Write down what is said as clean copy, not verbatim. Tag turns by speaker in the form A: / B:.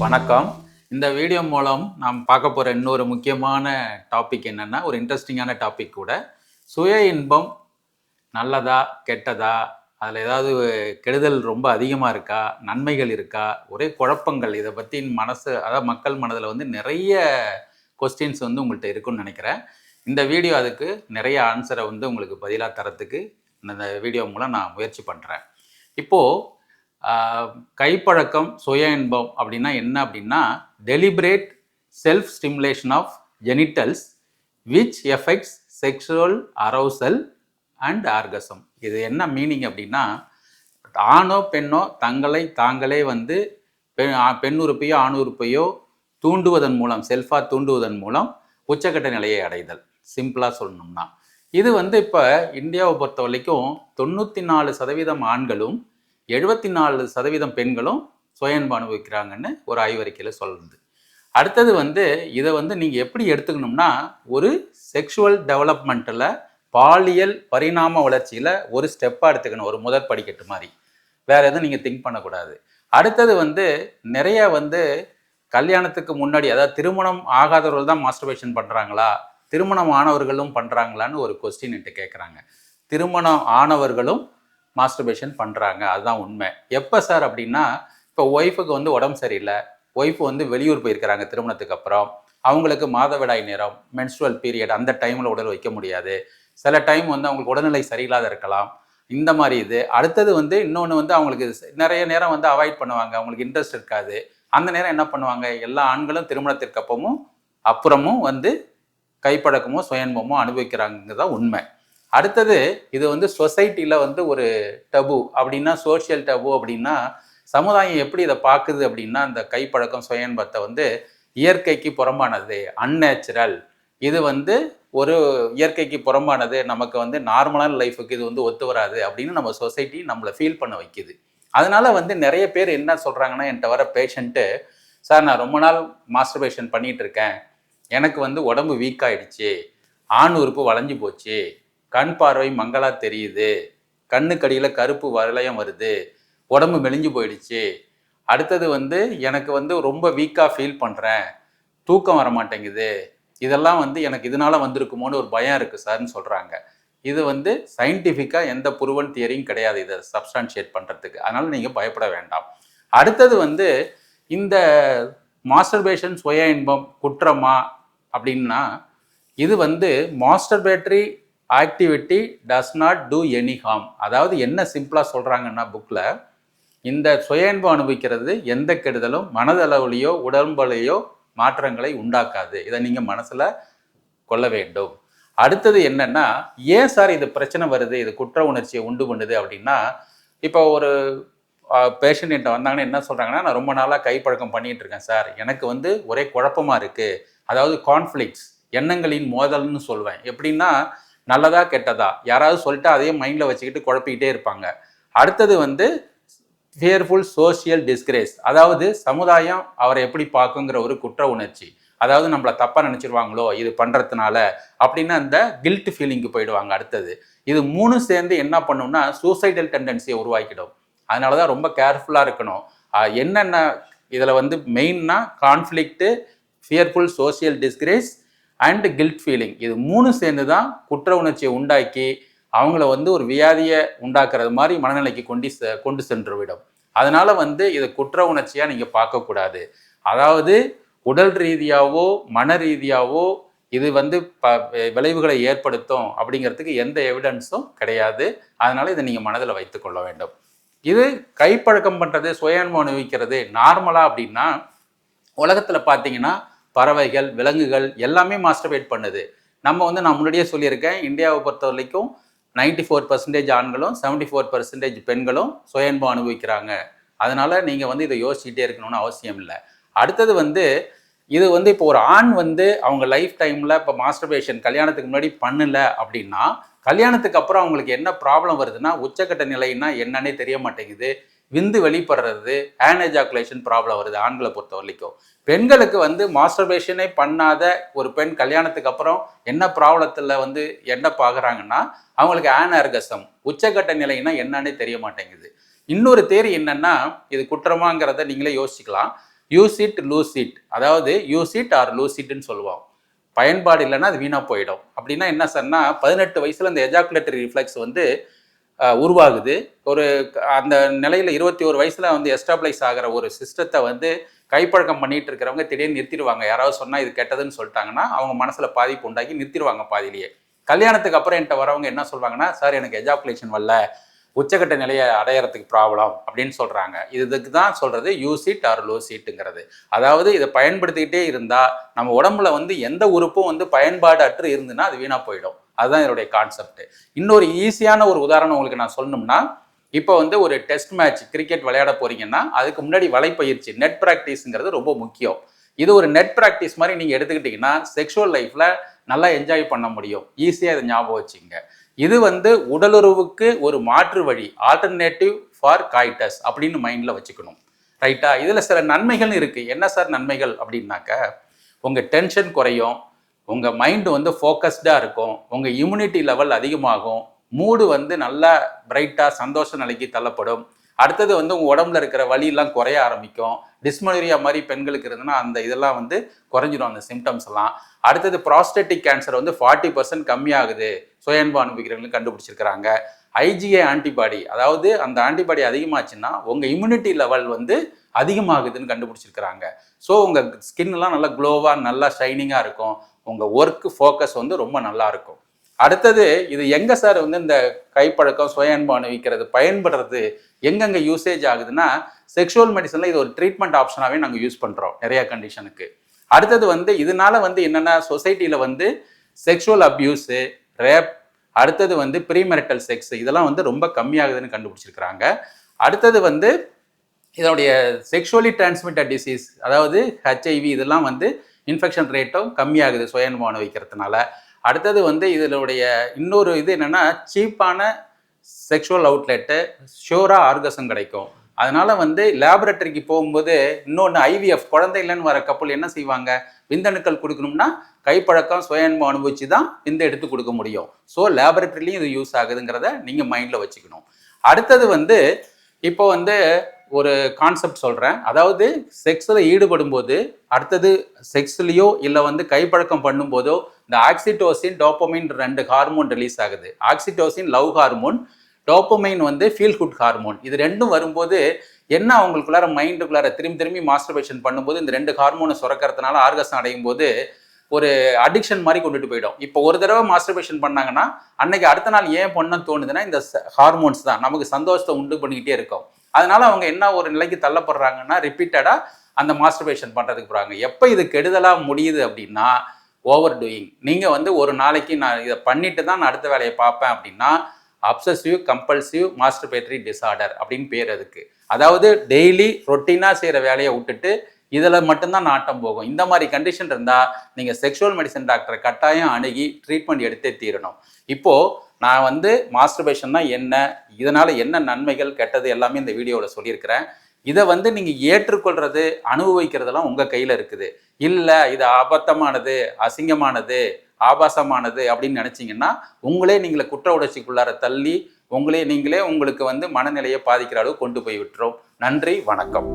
A: வணக்கம். இந்த வீடியோ மூலம் நாம் பார்க்க போகிற இன்னொரு முக்கியமான டாபிக் என்னென்னா, ஒரு இன்ட்ரெஸ்டிங்கான டாபிக் கூட. சுய இன்பம் நல்லதா கெட்டதா, அதில் ஏதாவது கெடுதல் ரொம்ப அதிகமாக இருக்கா, நன்மைகள் இருக்கா, ஒரே குழப்பங்கள். இதை பற்றி அதாவது மக்கள் மனதில் வந்து நிறைய கொஸ்டின்ஸ் வந்து உங்கள்கிட்ட இருக்குன்னு நினைக்கிறேன். இந்த வீடியோ அதுக்கு நிறைய ஆன்சரை வந்து உங்களுக்கு பதிலாக தரத்துக்கு இந்த வீடியோ மூலம் நான் முயற்சி பண்ணுறேன். இப்போது கைப்பழக்கம் சுய இன்பம் அப்படின்னா என்ன அப்படின்னா, deliberate self stimulation of genitals which effects sexual arousal and orgasm. இது என்ன மீனிங் அப்படின்னா, ஆணோ பெண்ணோ தங்களை தாங்களே வந்து பெண் உறுப்பையோ ஆண் உறுப்பையோ தூண்டுவதன் மூலம், செல்ஃபாக தூண்டுவதன் மூலம் உச்சக்கட்ட நிலையை அடைதல். சிம்பிளாக சொல்லணும்னா இது வந்து இப்போ இந்தியாவை பொறுத்த வரைக்கும் 94% ஆண்களும் 74% பெண்களும் சுய இன்பம் அனுபவிக்கிறாங்கன்னு ஒரு ஆய்வறிக்கையில் சொல்லுது. அடுத்தது வந்து இதை வந்து நீங்கள் எப்படி எடுத்துக்கணும்னா, ஒரு செக்ஷுவல் டெவலப்மெண்ட்டில் பாலியல் பரிணாம வளர்ச்சியில் ஒரு ஸ்டெப்பாக எடுத்துக்கணும், ஒரு முதற் படிக்கட்டு மாதிரி. வேறு எதுவும் நீங்கள் திங்க் பண்ணக்கூடாது. அடுத்தது வந்து நிறைய வந்து கல்யாணத்துக்கு முன்னாடி, அதாவது திருமணம் ஆகாதவர்கள் தான் மாஸ்டர்பேஷன் பண்ணுறாங்களா, திருமணம் ஆனவர்களும் பண்ணுறாங்களான்னு ஒரு கொஸ்டின் என்கிட்ட கேட்குறாங்க. திருமணம் ஆனவர்களும் மாஸ்டர்பேஷன் பண்ணுறாங்க, அதுதான் உண்மை. எப்போ சார் அப்படின்னா, இப்போ ஒய்ஃபுக்கு வந்து உடம்பு சரியில்லை, ஒய்ஃபு வந்து வெளியூர் போயிருக்கிறாங்க திருமணத்துக்கு அப்புறம், அவங்களுக்கு மாதவிடாய் நேரம், மென்ஸ்ட்ரல் பீரியட், அந்த டைமில் உடல் வைக்க முடியாது. சில டைம் வந்து அவங்களுக்கு உடல்நிலை சரியில்லாத இருக்கலாம், இந்த மாதிரி இது. அடுத்தது வந்து இன்னொன்று வந்து அவங்களுக்கு நிறைய நேரம் வந்து அவாய்ட் பண்ணுவாங்க, அவங்களுக்கு இன்ட்ரெஸ்ட் இருக்காது. அந்த நேரம் என்ன பண்ணுவாங்க, எல்லா ஆண்களும் திருமணத்திற்கு அப்புறமும் வந்து கைப்பழக்கமோ சுயன்பமோ அனுபவிக்கிறாங்க தான் உண்மை. அடுத்தது இது வந்து சொசைட்டியில் வந்து ஒரு டபு அப்படின்னா, சோஷியல் டபு அப்படின்னா, சமுதாயம் எப்படி இதை பார்க்குது அப்படின்னா, அந்த கைப்பழக்கம் சுயன்பத்தை வந்து இயற்கைக்கு புறம்பானது, அன்நேச்சுரல், இது வந்து ஒரு இயற்கைக்கு புறம்பானது, நமக்கு வந்து நார்மலான லைஃபுக்கு இது வந்து ஒத்து வராது அப்படின்னு நம்ம சொசைட்டி நம்மளை ஃபீல் பண்ண வைக்குது. அதனால வந்து நிறைய பேர் என்ன சொல்கிறாங்கன்னா, என்கிட்ட வர பேஷண்ட்டு, சார் நான் ரொம்ப நாள் மாஸ்டர்பேஷன் பண்ணிகிட்டு இருக்கேன், எனக்கு வந்து உடம்பு வீக் ஆகிடுச்சு, ஆண் உறுப்பு வளைஞ்சு போச்சு, கண் பார்வை மங்களா தெரியுது, கண்ணுக்கடியில் கருப்பு வளையம் வருது, உடம்பு மெலிஞ்சு போயிடுச்சு, அடுத்தது வந்து எனக்கு வந்து ரொம்ப வீக்காக ஃபீல் பண்ணுறேன், தூக்கம் வர மாட்டேங்குது, இதெல்லாம் வந்து எனக்கு இதனால வந்திருக்குமோன்னு ஒரு பயம் இருக்குது சார்னு சொல்கிறாங்க. இது வந்து சயின்டிஃபிக்காக எந்த ப்ரூவன் தியரியும் கிடையாது இதை சப்ஸ்டான்ஷியேட் பண்ணுறதுக்கு. அதனால் நீங்கள் பயப்பட வேண்டாம். அடுத்தது வந்து இந்த மாஸ்டர்பேஷன் சுய இன்பம் குற்றமா அப்படின்னா, இது வந்து masturbatory activity does not do any harm. அதாவது என்ன சிம்பிளாக சொல்கிறாங்கன்னா புக்கில், இந்த சுய இன்பம் அனுபவிக்கிறது எந்த கெடுதலும் மனதளவுலையோ உடம்புலையோ மாற்றங்களை உண்டாக்காது. இதை நீங்கள் மனசில் கொள்ள வேண்டும். அடுத்தது என்னன்னா, ஏன் சார் இது பிரச்சனை வருது, இது குற்ற உணர்ச்சியை உண்டு பண்ணுது அப்படின்னா, இப்போ ஒரு பேஷண்ட் என்கிட்ட வந்தாங்கன்னா என்ன சொல்கிறாங்கன்னா, நான் ரொம்ப நாளாக கைப்பழக்கம் பண்ணிகிட்டு இருக்கேன் சார், எனக்கு வந்து ஒரே குழப்பமாக இருக்குது. அதாவது கான்ஃப்ளிக்ட்ஸ், எண்ணங்களின் மோதல்னு சொல்வேன். எப்படின்னா, நல்லதா கெட்டதா யாராவது சொல்லிட்டு அதையே மைண்டில் வச்சுக்கிட்டு குழப்பிக்கிட்டே இருப்பாங்க. அடுத்தது வந்து ஃபியர்ஃபுல் சோஷியல் டிஸ்கிரேஸ், அதாவது சமுதாயம் அவரை எப்படி பார்க்குங்கிற ஒரு குற்ற உணர்ச்சி. அதாவது நம்மளை தப்பாக நினச்சிருவாங்களோ இது பண்ணுறதுனால அப்படின்னு அந்த கில்ட் ஃபீலிங்க்கு போயிடுவாங்க. அடுத்தது இது மூணு சேர்ந்து என்ன பண்ணும்னா சூசைடல் டெண்டன்சியை உருவாக்கிடும். அதனால தான் ரொம்ப கேர்ஃபுல்லாக இருக்கணும். என்னென்ன இதில் வந்து மெயின்னா conflict, fearful social disgrace and guilt feeling, இது மூணு சேர்ந்து தான் குற்ற உணர்ச்சியை உண்டாக்கி அவங்கள வந்து ஒரு வியாதியை உண்டாக்குறது மாதிரி மனநிலைக்கு கொண்டு சென்று விடும். அதனால வந்து இது குற்ற உணர்ச்சியாக நீங்கள் பார்க்கக்கூடாது. அதாவது உடல் ரீதியாவோ மன ரீதியாவோ இது வந்து விளைவுகளை ஏற்படுத்தும் அப்படிங்கிறதுக்கு எந்த எவிடன்ஸும் கிடையாது. அதனால இதை நீங்கள் மனதில் வைத்து கொள்ள வேண்டும். இது கைப்பழக்கம் பண்ணுறது சுய இன்பம் அனுபவிக்கிறது நார்மலாக அப்படின்னா, உலகத்தில் பார்த்தீங்கன்னா பறவைகள் விலங்குகள் எல்லாமே மாஸ்டர்பேட் பண்ணுது. நம்ம வந்து நான் முன்னாடியே சொல்லியிருக்கேன், இந்தியாவை பொறுத்த வரைக்கும் 94% ஆண்களும் 74% பெண்களும் சுய இன்பம் அனுபவிக்கிறாங்க. அதனால நீங்கள் வந்து இதை யோசிச்சுட்டே இருக்கணும்னு அவசியம் இல்லை. அடுத்தது வந்து இது வந்து இப்போ ஒரு ஆண் வந்து அவங்க லைஃப் டைமில் இப்போ மாஸ்டர்பேஷன் கல்யாணத்துக்கு முன்னாடி பண்ணல அப்படின்னா, கல்யாணத்துக்கு அப்புறம் அவங்களுக்கு என்ன ப்ராப்ளம் வருதுன்னா, உச்சக்கட்ட நிலைன்னா என்னன்னே தெரிய மாட்டேங்குது, விந்து வெளிப்படுறது, ஆனெஜாகுலேஷன் ப்ராப்ளம் வருது ஆண்களை பொறுத்த வரைக்கும். பெண்களுக்கு வந்து மாஸ்டர்பேஷனே பண்ணாத ஒரு பெண் கல்யாணத்துக்கு அப்புறம் என்ன ப்ராப்ளத்தில் வந்து என்ன பார்க்குறாங்கன்னா, அவங்களுக்கு ஆனார்கசம், உச்சக்கட்ட நிலைன்னா என்னன்னே தெரிய மாட்டேங்குது. இன்னொரு தேரி என்னன்னா, இது குற்றமாங்கிறத நீங்களே யோசிக்கலாம். யூஸ் இட் லூஸ் இட், அதாவது யூஸ் இட் ஆர் லூஸ் இட்னு சொல்லுவோம். பயன்பாடு இல்லைன்னா அது வீணாக போயிடும். அப்படின்னா என்ன சார்னா 18 வயசுல இந்த எஜாகுலேட்டரி ரிஃப்ளெக்ஸ் வந்து உருவாகுது. ஒரு அந்த நிலையில் 21 வயசுல வந்து எஸ்டாப்ளைஸ் ஆகிற ஒரு சிஸ்டத்தை வந்து கைப்பழக்கம் பண்ணிட்டு இருக்கிறவங்க திடீர்னு நிறுத்திடுவாங்க. யாராவது சொன்னால் இது கெட்டதுன்னு சொல்லிட்டாங்கன்னா அவங்க மனசில் பாதிப்பு உண்டாக்கி நிறுத்திடுவாங்க பாதியிலேயே. கல்யாணத்துக்கு அப்புறம் என்கிட்ட வரவங்க என்ன சொல்வாங்கன்னா, சார் எனக்கு எஜாகுலேஷன் வரல, உச்சக்கட்ட நிலையை அடையறதுக்கு ப்ராப்ளம் அப்படின்னு சொல்கிறாங்க. இதுக்கு தான் சொல்கிறது யூஸ் இட் ஆர் லூஸ் இட்டுங்கிறது. அதாவது இதை பயன்படுத்திக்கிட்டே இருந்தால் நம்ம உடம்புல வந்து எந்த உறுப்பும் வந்து பயன்பாடு அற்று இருந்துன்னா அது வீணாக போயிடும். அதுதான் என்னுடைய கான்செப்ட். இன்னொரு ஈஸியான ஒரு உதாரணம் உங்களுக்கு நான் சொல்லணும்னா, இப்போ வந்து ஒரு டெஸ்ட் மேட்ச் கிரிக்கெட் விளையாட போறீங்கன்னா அதுக்கு முன்னாடி வலைப்பயிற்சி நெட் ப்ராக்டிஸ்ங்கிறது ரொம்ப முக்கியம். இது ஒரு நெட் ப்ராக்டிஸ் மாதிரி நீங்கள் எடுத்துக்கிட்டிங்கன்னா செக்ஷுவல் லைஃப்பில் நல்லா என்ஜாய் பண்ண முடியும். ஈஸியாக இதை ஞாபகம் வச்சுங்க. இது வந்து உடலுறவுக்கு ஒரு மாற்று வழி, ஆல்டர்னேட்டிவ் ஃபார் காய்டஸ் அப்படின்னு மைண்டில் வச்சுக்கணும். ரைட்டா? இதில் சில நன்மைகள் இருக்குது. என்ன சார் நன்மைகள் அப்படின்னாக்க, உங்கள் டென்ஷன் குறையும், உங்கள் மைண்டு வந்து ஃபோக்கஸ்டாக இருக்கும், உங்கள் இம்யூனிட்டி லெவல் அதிகமாகும், மூடு வந்து நல்லா பிரைட்டாக சந்தோஷ நிலைக்கு தள்ளப்படும். அடுத்தது வந்து உங்கள் உடம்புல இருக்கிற வலியெல்லாம் குறைய ஆரம்பிக்கும். டிஸ்மனோரியா மாதிரி பெண்களுக்கு இருந்ததுன்னா அந்த இதெல்லாம் வந்து குறைஞ்சிடும், அந்த சிம்டம்ஸ் எல்லாம். அடுத்தது ப்ராஸ்டேட்டிக் கேன்சர் வந்து 40% கம்மியாகுது சுய அன்பு அனுபவிக்கிறவங்களுக்கு கண்டுபிடிச்சிருக்கிறாங்க. ஐஜிஏ ஆன்டிபாடி, அதாவது அந்த ஆன்டிபாடி அதிகமாச்சுன்னா உங்கள் இம்யூனிட்டி லெவல் வந்து அதிகமாகுதுன்னு கண்டுபிடிச்சிருக்கிறாங்க. ஸோ உங்கள் ஸ்கின்லாம் நல்லா க்ளோவாக நல்லா ஷைனிங்காக இருக்கும், உங்கள் ஒர்க்கு ஃபோக்கஸ் வந்து ரொம்ப நல்லா இருக்கும். அடுத்தது இது எங்கே சார் வந்து இந்த கைப்பழக்கம் சுய அன்பு அனுபவிக்கிறது பயன்படுறது எங்கெங்கே யூசேஜ் ஆகுதுன்னா, செக்ஷுவல் மெடிசனில் இது ஒரு ட்ரீட்மெண்ட் ஆப்ஷனாகவே நாங்கள் யூஸ் பண்ணுறோம் நிறையா கண்டிஷனுக்கு. அடுத்தது வந்து இதனால வந்து என்னென்னா சொசைட்டியில் வந்து செக்ஷுவல் அப்யூஸு, ரேப், அடுத்தது வந்து ப்ரீமெரிட்டல் செக்ஸ் இதெல்லாம் வந்து ரொம்ப கம்மியாகுதுன்னு கண்டுபிடிச்சிருக்கிறாங்க. அடுத்தது வந்து இதனுடைய செக்ஷுவலி டிரான்ஸ்மிட்டட் டிசீஸ், அதாவது ஹெச்ஐவி இதெல்லாம் வந்து இன்ஃபெக்ஷன் ரேட்டும் கம்மியாகுது சுய அன்பு அனுபவிக்கிறதுனால. அடுத்தது வந்து இதனுடைய இன்னொரு இது என்னென்னா சீப்பான செக்ஷுவல் அவுட்லெட்டு, ஷியூராக ஆர்கசம் கிடைக்கும். அதனால வந்து லேபரட்டரிக்கு போகும்போது இன்னொன்று ஐவிஎஃப் குழந்தை இல்லைன்னு வர கப்பல் என்ன செய்வாங்க, விந்தணுக்கள் கொடுக்கணும்னா கைப்பழக்கம் சுய அன்பு அனுபவிச்சு தான் விந்து எடுத்து கொடுக்க முடியும். ஸோ லேபரட்டரிலையும் இது யூஸ் ஆகுதுங்கிறத நீங்கள் மைண்டில் வச்சுக்கணும். அடுத்தது வந்து இப்போ வந்து ஒரு கான்செப்ட் சொல்கிறேன். அதாவது செக்ஸில் ஈடுபடும் போது அடுத்தது செக்ஸ்லேயோ இல்லை வந்து கைப்பழக்கம் பண்ணும்போதோ இந்த ஆக்சிடோசின், டோப்பமைன் 2 ஹார்மோன் ரிலீஸ் ஆகுது. ஆக்சிடோசின் லவ் ஹார்மோன், டோப்பமைன் வந்து ஃபீல் குட் ஹார்மோன். இது ரெண்டும் வரும்போது என்ன அவங்களுக்குள்ளார மைண்டுக்குள்ளார திரும்பி மாஸ்டர்பேஷன் பண்ணும்போது இந்த 2 ஹார்மோனை சுரக்கிறதுனால ஆர்கசம் அடையும் போது ஒரு அடிக்ஷன் மாதிரி கொண்டுட்டு போயிடும். இப்போ ஒரு தடவை மாஸ்டர்பேஷன் பண்ணாங்கன்னா அன்னைக்கு அடுத்த நாள் ஏன் பண்ண தோணுதுன்னா இந்த ஹார்மோன்ஸ் தான் நமக்கு சந்தோஷத்தை உண்டு பண்ணிக்கிட்டே இருக்கும். அதனால அவங்க என்ன ஒரு நிலைக்கு தள்ளப்படுறாங்கன்னா ரிப்பீட்டடாக அந்த மாஸ்டர்பேஷன் பண்ணுறதுக்கு போகிறாங்க. எப்போ இது கெடுதலாக முடியுது அப்படின்னா ஓவர் டூயிங். நீங்கள் வந்து ஒரு நாளைக்கு நான் இதை பண்ணிட்டு தான் நான் அடுத்த வேலையை பார்ப்பேன் அப்படின்னா அப்சசிவ் கம்பல்சிவ் மாஸ்டர்பேட்டரி டிசார்டர் அப்படின்னு பேர் அதுக்கு. அதாவது டெய்லி ரொட்டீனாக செய்கிற வேலையை விட்டுட்டு இதில் மட்டும்தான் நாட்டம் போகும். இந்த மாதிரி கண்டிஷன் இருந்தால் நீங்கள் செக்ஷுவல் மெடிசன் டாக்டரை கட்டாயம் அணுகி ட்ரீட்மெண்ட் எடுத்தே தீரணும். இப்போது நான் வந்து மாஸ்டர்பேஷன்னா என்ன, இதனால் என்ன நன்மைகள் கெட்டது எல்லாமே இந்த வீடியோவில் சொல்லியிருக்கிறேன். இதை வந்து நீங்கள் ஏற்றுக்கொள்கிறது அனுபவிக்கிறதெல்லாம் உங்கள் கையில் இருக்குது. இல்லை இது அபத்தமானது, அசிங்கமானது, ஆபாசமானது அப்படின்னு நினச்சிங்கன்னா உங்களே நீங்களை குற்ற உணர்ச்சிக்குள்ளார தள்ளி நீங்களே உங்களுக்கு வந்து மனநிலையை பாதிக்கிற அளவு கொண்டு போய் விட்டுரும். நன்றி, வணக்கம்.